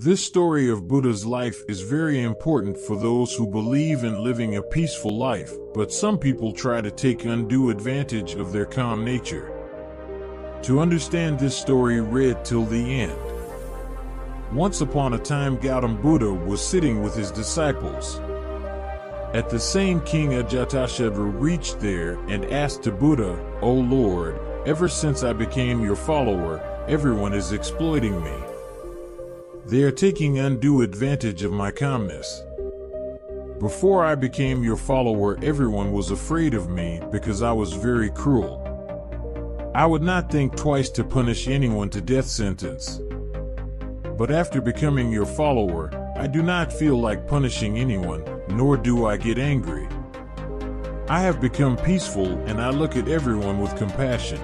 This story of Buddha's life is very important for those who believe in living a peaceful life, but some people try to take undue advantage of their calm nature. To understand this story, read till the end. Once upon a time, Gautam Buddha was sitting with his disciples. At the same king Ajatshatru reached there and asked to Buddha, "O Lord, ever since I became your follower, everyone is exploiting me. They are taking undue advantage of my calmness. Before I became your follower, everyone was afraid of me because I was very cruel. I would not think twice to punish anyone to death sentence. But after becoming your follower, I do not feel like punishing anyone, nor do I get angry. I have become peaceful and I look at everyone with compassion.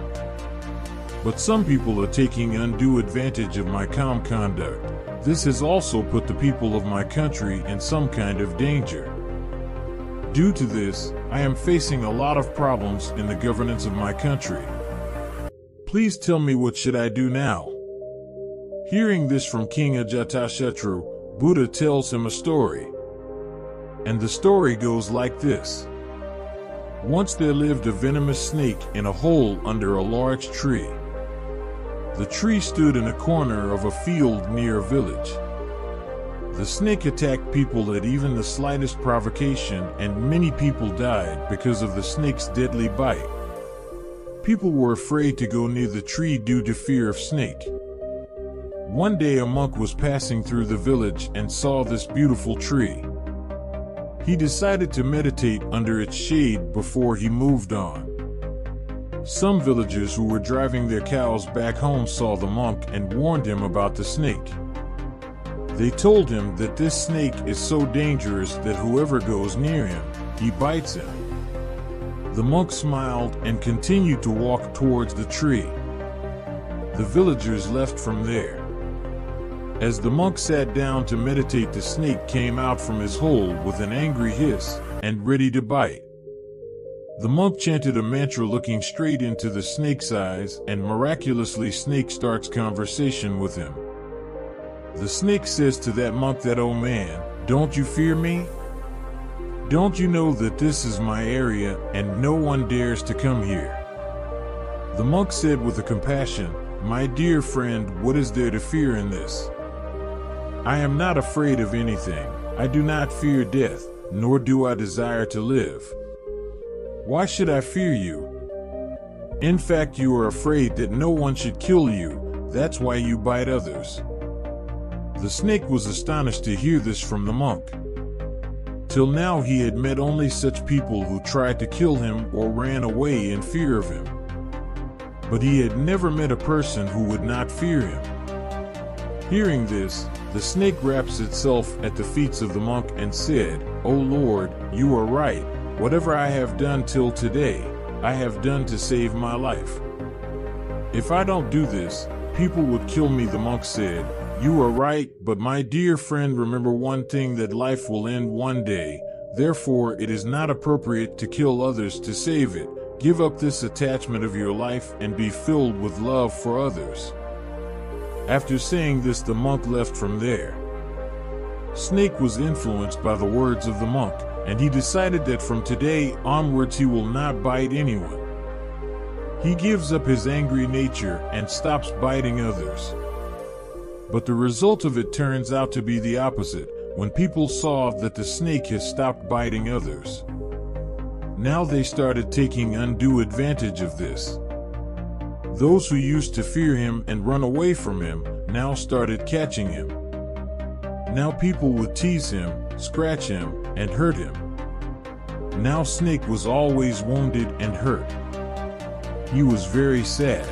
But some people are taking undue advantage of my calm conduct. This has also put the people of my country in some kind of danger. Due to this, I am facing a lot of problems in the governance of my country. Please tell me, what should I do now?" Hearing this from King Ajatshatru, Buddha tells him a story. And the story goes like this. Once there lived a venomous snake in a hole under a large tree. The tree stood in a corner of a field near a village. The snake attacked people at even the slightest provocation, and many people died because of the snake's deadly bite. People were afraid to go near the tree due to fear of snake. One day a monk was passing through the village and saw this beautiful tree. He decided to meditate under its shade before he moved on. Some villagers who were driving their cows back home saw the monk and warned him about the snake. They told him that this snake is so dangerous that whoever goes near him, he bites him. The monk smiled and continued to walk towards the tree. The villagers left from there. As the monk sat down to meditate, the snake came out from his hole with an angry hiss and ready to bite. The monk chanted a mantra looking straight into the snake's eyes, and miraculously snake starts conversation with him. The snake says to that monk that, "Oh man, don't you fear me? Don't you know that this is my area and no one dares to come here?" The monk said with a compassion, "My dear friend, what is there to fear in this? I am not afraid of anything. I do not fear death, nor do I desire to live. Why should I fear you? In fact, you are afraid that no one should kill you. That's why you bite others." The snake was astonished to hear this from the monk. Till now he had met only such people who tried to kill him or ran away in fear of him. But he had never met a person who would not fear him. Hearing this, the snake wraps itself at the feet of the monk and said, "O Lord, you are right. Whatever I have done till today, I have done to save my life. If I don't do this, people would kill me." The monk said, "You are right, but my dear friend, remember one thing, that life will end one day. Therefore, it is not appropriate to kill others to save it. Give up this attachment of your life and be filled with love for others." After saying this, the monk left from there. Snake was influenced by the words of the monk, and he decided that from today onwards he will not bite anyone. He gives up his angry nature and stops biting others. But the result of it turns out to be the opposite, when people saw that the snake has stopped biting others. Now they started taking undue advantage of this. Those who used to fear him and run away from him now started catching him. Now people would tease him, scratch him, and hurt him. Now Snake was always wounded and hurt. He was very sad.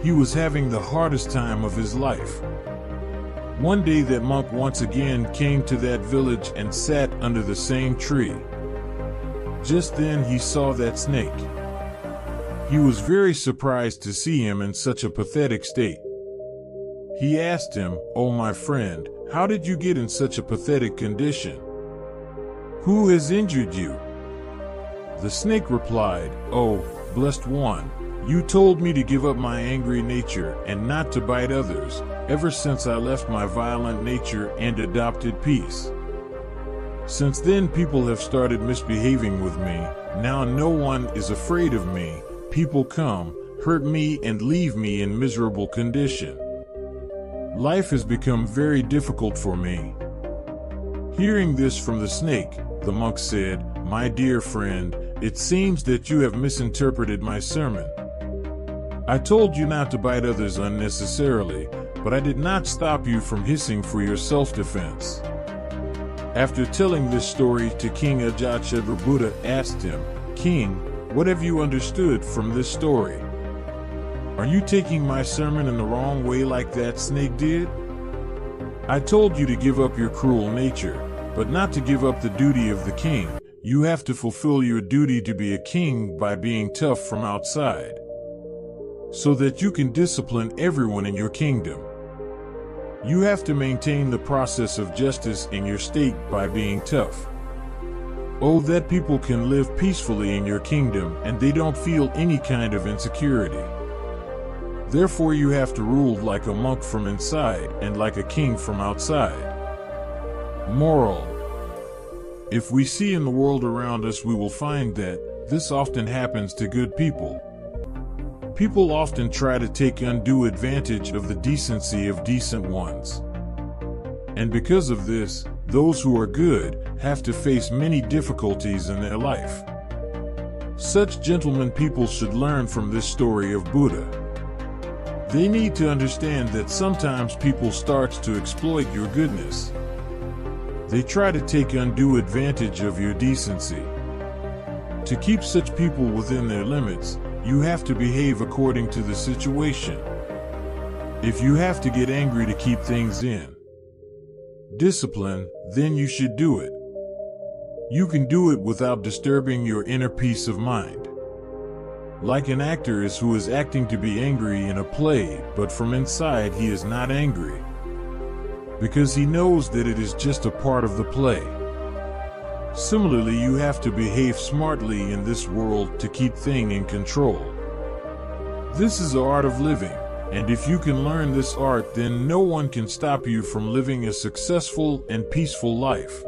He was having the hardest time of his life. One day that monk once again came to that village and sat under the same tree. Just then he saw that snake. He was very surprised to see him in such a pathetic state. He asked him, "Oh my friend, how did you get in such a pathetic condition? Who has injured you?" The snake replied, "Oh, blessed one, you told me to give up my angry nature and not to bite others, ever since I left my violent nature and adopted peace. Since then, people have started misbehaving with me. Now no one is afraid of me. People come, hurt me, and leave me in miserable condition. Life has become very difficult for me." Hearing this from the snake, the monk said, "My dear friend, it seems that you have misinterpreted my sermon. I told you not to bite others unnecessarily, but I did not stop you from hissing for your self-defense." After telling this story to King Ajatshatru, Buddha asked him, "King, what have you understood from this story? Are you taking my sermon in the wrong way like that snake did? I told you to give up your cruel nature, but not to give up the duty of the king. You have to fulfill your duty to be a king by being tough from outside, so that you can discipline everyone in your kingdom. You have to maintain the process of justice in your state by being tough. Oh, that people can live peacefully in your kingdom and they don't feel any kind of insecurity. Therefore, you have to rule like a monk from inside and like a king from outside." Moral: if we see in the world around us, we will find that this often happens to good people. People often try to take undue advantage of the decency of decent ones. And because of this, those who are good have to face many difficulties in their life. Such gentlemen people should learn from this story of Buddha. They need to understand that sometimes people start to exploit your goodness. They try to take undue advantage of your decency. To keep such people within their limits, you have to behave according to the situation. If you have to get angry to keep things in discipline, then you should do it. You can do it without disturbing your inner peace of mind. Like an actor who is acting to be angry in a play, but from inside he is not angry, because he knows that it is just a part of the play. Similarly, you have to behave smartly in this world to keep things in control. This is the art of living, and if you can learn this art, then no one can stop you from living a successful and peaceful life.